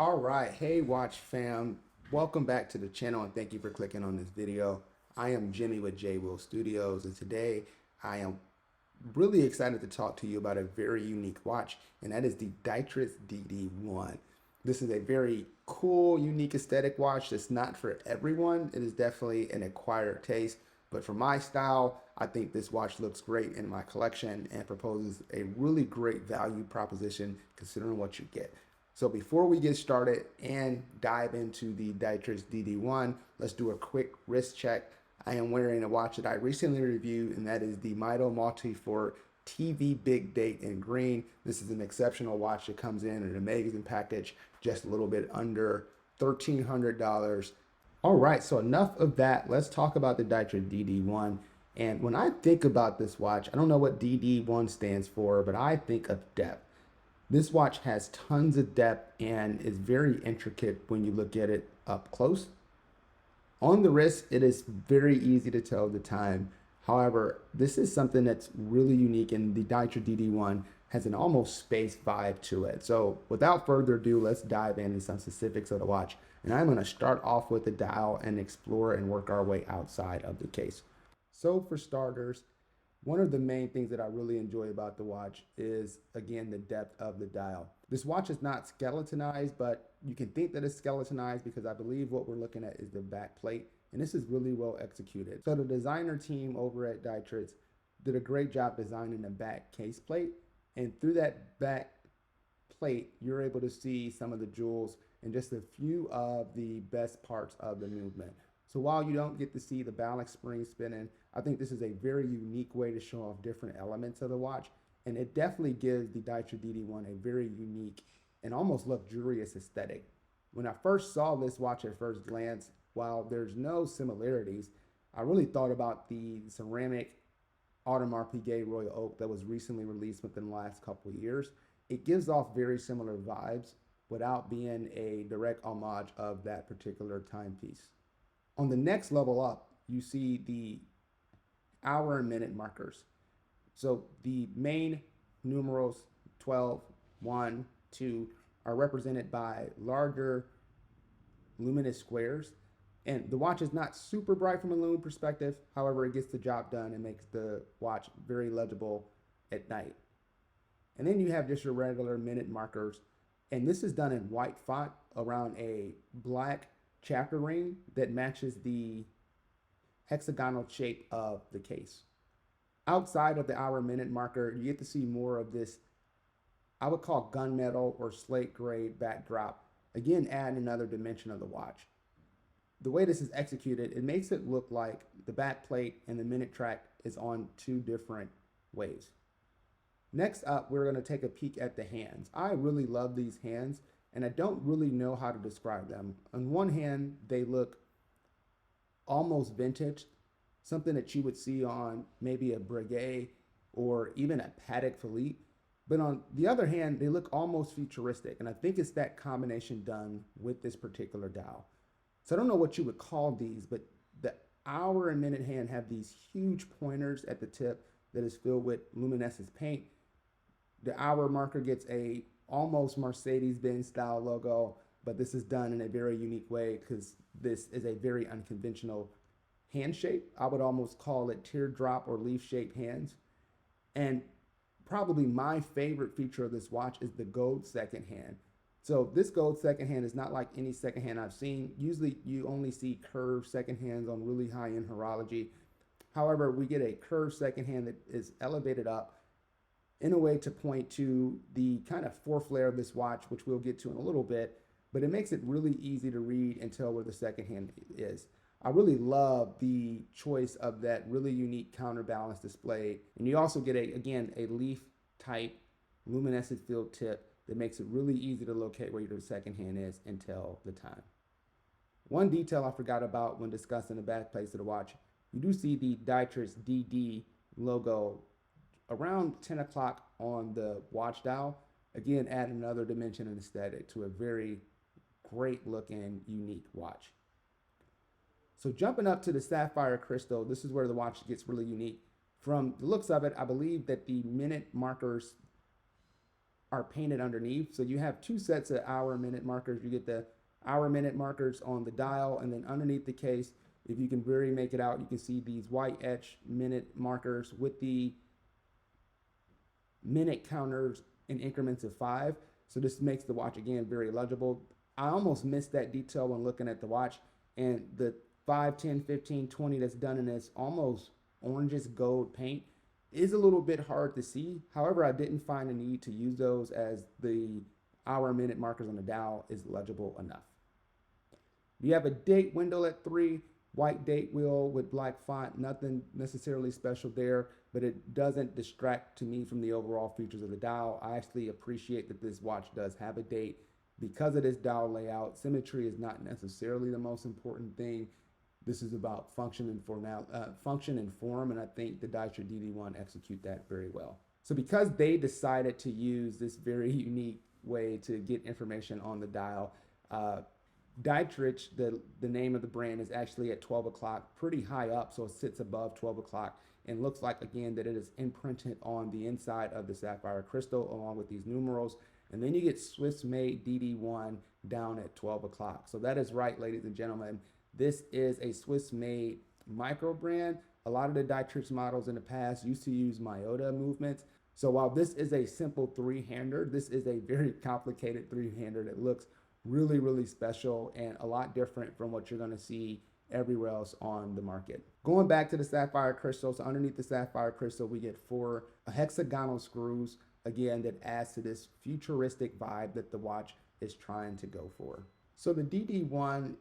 All right, hey watch fam, welcome back to the channel and thank you for clicking on this video. I am Jimmy with J Will Studios, and today I am really excited to talk to you about a very unique watch, and that is the Dietrich DD-1. This is a very cool, unique aesthetic watch that's not for everyone. It is definitely an acquired taste, but for my style, I think this watch looks great in my collection and proposes a really great value proposition considering what you get. So before we get started and dive into the Dietrich DD-1, let's do a quick wrist check. I am wearing a watch that I recently reviewed, and that is the Mito Multi-Fort TV Big Date in green. This is an exceptional watch that comes in an amazing package, just a little bit under $1,300. All right, so enough of that. Let's talk about the Dietrich DD-1. And when I think about this watch, I don't know what DD-1 stands for, but I think of depth. This watch has tons of depth and is very intricate when you look at it up close. On the wrist, it is very easy to tell the time. However, this is something that's really unique, and the Dietrich DD-1 has an almost space vibe to it. So without further ado, let's dive into some specifics of the watch. And I'm going to start off with the dial and explore and work our way outside of the case. So for starters, one of the main things that I really enjoy about the watch is, again, the depth of the dial. This watch is not skeletonized, but you can think that it's skeletonized because I believe what we're looking at is the back plate, and this is really well executed. So the designer team over at Dietrich did a great job designing the back case plate, and through that back plate, you're able to see some of the jewels and just a few of the best parts of the movement. So while you don't get to see the balance spring spinning, I think this is a very unique way to show off different elements of the watch. And it definitely gives the Dietrich DD-1 a very unique and almost luxurious aesthetic. When I first saw this watch at first glance, while there's no similarities, I really thought about the ceramic Audemars Piguet Royal Oak that was recently released within the last couple of years. It gives off very similar vibes without being a direct homage of that particular timepiece. On the next level up, you see the hour and minute markers. So the main numerals 12, 1, 2 are represented by larger luminous squares. And the watch is not super bright from a lumen perspective. However, it gets the job done and makes the watch very legible at night. And then you have just your regular minute markers. And this is done in white font around a black chapter ring that matches the hexagonal shape of the case. Outside of the hour minute marker, you get to see more of this, I would call gunmetal or slate gray backdrop. Again, add another dimension of the watch. The way this is executed, it makes it look like the back plate and the minute track is on two different ways. Next up, we're going to take a peek at the hands. I really love these hands, and I don't really know how to describe them. On one hand, they look almost vintage, something that you would see on maybe a Breguet or even a Patek Philippe. But on the other hand, they look almost futuristic, and I think it's that combination done with this particular dial. So I don't know what you would call these, but the hour and minute hand have these huge pointers at the tip that is filled with luminescent paint. The hour marker gets a almost Mercedes-Benz style logo, but this is done in a very unique way because this is a very unconventional hand shape. I would almost call it teardrop or leaf shaped hands. And probably my favorite feature of this watch is the gold second hand. So this gold second hand is not like any second hand I've seen. Usually you only see curved second hands on really high-end horology. However, we get a curved second hand that is elevated up in a way to point to the kind of fourth layer of this watch, which we'll get to in a little bit, but it makes it really easy to read and tell where the second hand is. I really love the choice of that really unique counterbalance display. And you also get, again, a leaf type luminescent filled tip that makes it really easy to locate where your second hand is and tell the time. One detail I forgot about when discussing the back place of the watch, you do see the Dietrich DD logo around 10 o'clock on the watch dial. Again, add another dimension and aesthetic to a very great looking, unique watch. So jumping up to the sapphire crystal, this is where the watch gets really unique. From the looks of it, I believe that the minute markers are painted underneath. So you have two sets of hour and minute markers. You get the hour minute markers on the dial, and then underneath the case, if you can really make it out, you can see these white etched minute markers with the minute counters in increments of 5. So this makes the watch again very legible. I almost missed that detail when looking at the watch, and the 5, 10, 15, 20 that's done in this almost orangish gold paint is a little bit hard to see. However, I didn't find a need to use those as the hour minute markers on the dial is legible enough. You have a date window at 3, white date wheel with black font, nothing necessarily special there, but it doesn't distract to me from the overall features of the dial. I actually appreciate that this watch does have a date. Because of this dial layout, symmetry is not necessarily the most important thing. This is about function and form, and I think the Dietrich DD-1 execute that very well. So because they decided to use this very unique way to get information on the dial, Dietrich, the name of the brand, is actually at 12 o'clock, pretty high up, so it sits above 12 o'clock, and looks like, again, that it is imprinted on the inside of the sapphire crystal along with these numerals. And then you get Swiss made DD1 down at 12 o'clock. So that is right, ladies and gentlemen. This is a Swiss made micro brand. A lot of the Dietrich models in the past used to use Miyota movements. So while this is a simple three-hander, this is a very complicated three-hander that looks really, really special and a lot different from what you're going to see everywhere else on the market. Going back to the sapphire crystal, so underneath the sapphire crystal, we get 4 hexagonal screws, again, that adds to this futuristic vibe that the watch is trying to go for. So the DD-1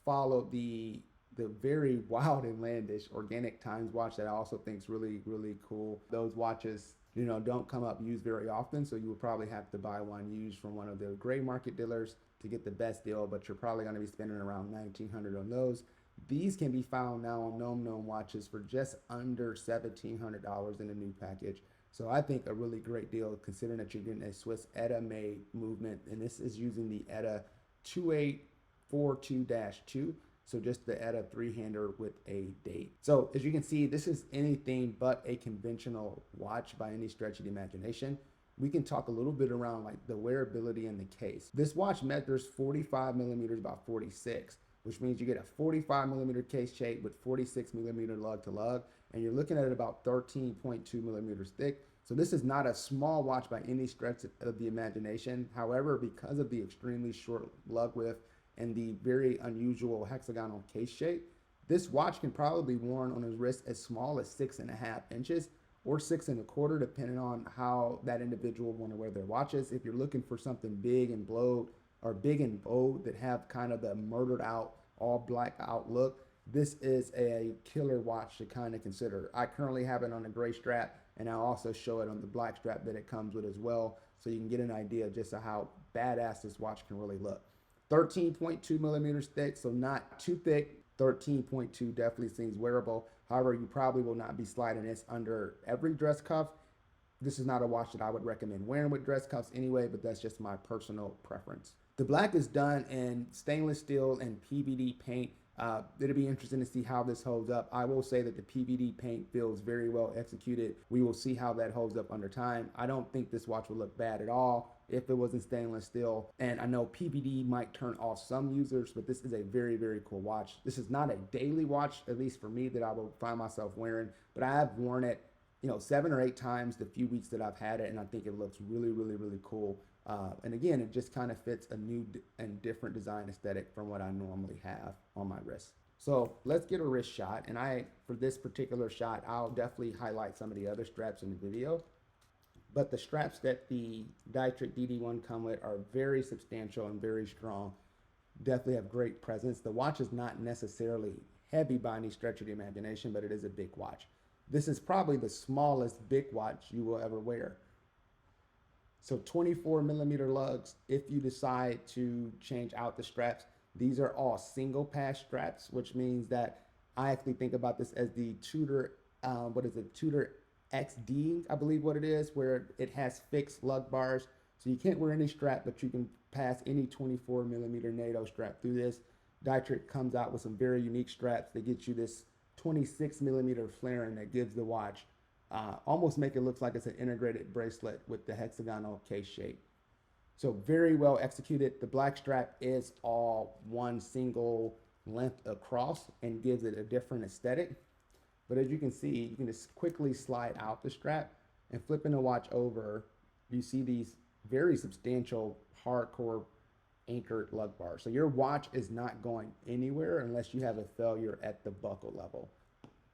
followed the very wild and outlandish organic times watch that I also think is really, really cool. Those watches, you know, don't come up used very often, so you would probably have to buy one used from one of the gray market dealers to get the best deal, but you're probably going to be spending around $1,900 on those. These can be found now on Gnome watches for just under $1,700 in a new package. So I think a really great deal considering that you're getting a Swiss ETA made movement, and this is using the ETA 2842-2. So just the ETA three-hander with a date. So as you can see, this is anything but a conventional watch by any stretch of the imagination. We can talk a little bit around like the wearability in the case. This watch measures 45 millimeters by 46, which means you get a 45 millimeter case shape with 46 millimeter lug to lug, and you're looking at it about 13.2 millimeters thick. So this is not a small watch by any stretch of the imagination. However, because of the extremely short lug width and the very unusual hexagonal case shape, this watch can probably be worn on his wrist as small as 6.5 inches or 6 1/4, depending on how that individual want to wear their watches. If you're looking for something big and bold that have kind of the murdered out, all black out look, this is a killer watch to kind of consider. I currently have it on a gray strap, and I'll also show it on the black strap that it comes with as well, so you can get an idea just of how badass this watch can really look. 13.2 millimeters thick, so not too thick. 13.2 definitely seems wearable. However, you probably will not be sliding this under every dress cuff. This is not a watch that I would recommend wearing with dress cuffs anyway, but that's just my personal preference. The black is done in stainless steel and PVD paint. It'll be interesting to see how this holds up. I will say that the PVD paint feels very well executed. We will see how that holds up under time. I don't think this watch will look bad at all if it wasn't stainless steel. And I know PVD might turn off some users, but this is a very, very cool watch. This is not a daily watch, at least for me, that I will find myself wearing, but I have worn it, 7 or 8 times the few weeks that I've had it, and I think it looks really, really, really cool. And again, it just kind of fits a new and different design aesthetic from what I normally have on my wrist. So let's get a wrist shot. And for this particular shot, I'll definitely highlight some of the other straps in the video. But the straps that the Dietrich DD-1 come with are very substantial and very strong. Definitely have great presence. The watch is not necessarily heavy by any stretch of the imagination, but it is a big watch. This is probably the smallest big watch you will ever wear. So 24 millimeter lugs, if you decide to change out the straps. These are all single pass straps, which means that I actually think about this as the Tudor, Tudor XD, I believe what it is, where it has fixed lug bars. So you can't wear any strap, but you can pass any 24 millimeter NATO strap through this. Dietrich comes out with some very unique straps that get you this 26 millimeter flaring that gives the watch almost make it look like it's an integrated bracelet with the hexagonal case shape. So very well executed. The black strap is all one single length across and gives it a different aesthetic. But as you can see, you can just quickly slide out the strap and flipping the watch over, you see these very substantial hardcore anchored lug bars. So your watch is not going anywhere unless you have a failure at the buckle level,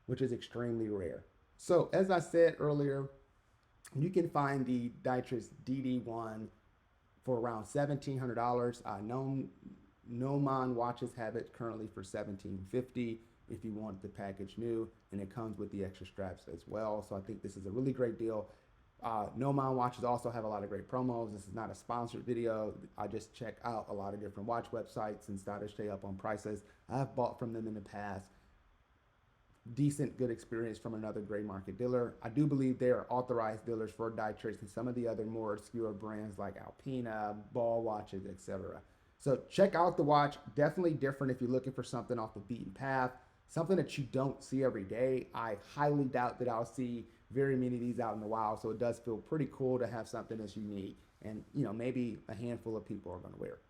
which is extremely rare. So as I said earlier, you can find the Dietrich DD-1 for around $1,700. Nomon watches have it currently for $1,750 if you want the package new, and it comes with the extra straps as well. So I think this is a really great deal. Nomon watches also have a lot of great promos. This is not a sponsored video. I just check out a lot of different watch websites and try to stay up on prices. I've bought from them in the past. Decent, good experience from another gray market dealer. I do believe they are authorized dealers for Dietrich and some of the other more obscure brands like Alpina, Ball watches, etc. So check out the watch. Definitely different if you're looking for something off the beaten path, something that you don't see every day. I highly doubt that I'll see very many of these out in the wild, so it does feel pretty cool to have something that's unique and, you know, maybe a handful of people are going to wear.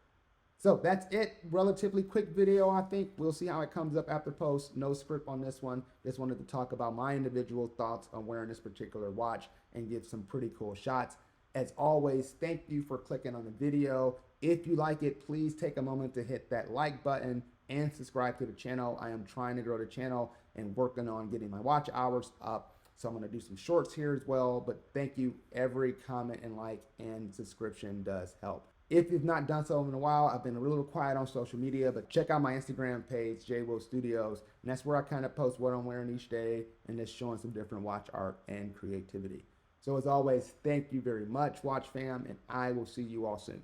So that's it. Relatively quick video, I think. We'll see how it comes up after post. No script on this one. Just wanted to talk about my individual thoughts on wearing this particular watch and give some pretty cool shots. As always, thank you for clicking on the video. If you like it, please take a moment to hit that like button and subscribe to the channel. I am trying to grow the channel and working on getting my watch hours up. So I'm going to do some shorts here as well. But thank you. Every comment and like and subscription does help. If you've not done so in a while, I've been a little quiet on social media, but check out my Instagram page, JWill Studios, and that's where I kind of post what I'm wearing each day and just showing some different watch art and creativity. So as always, thank you very much, Watch Fam, and I will see you all soon.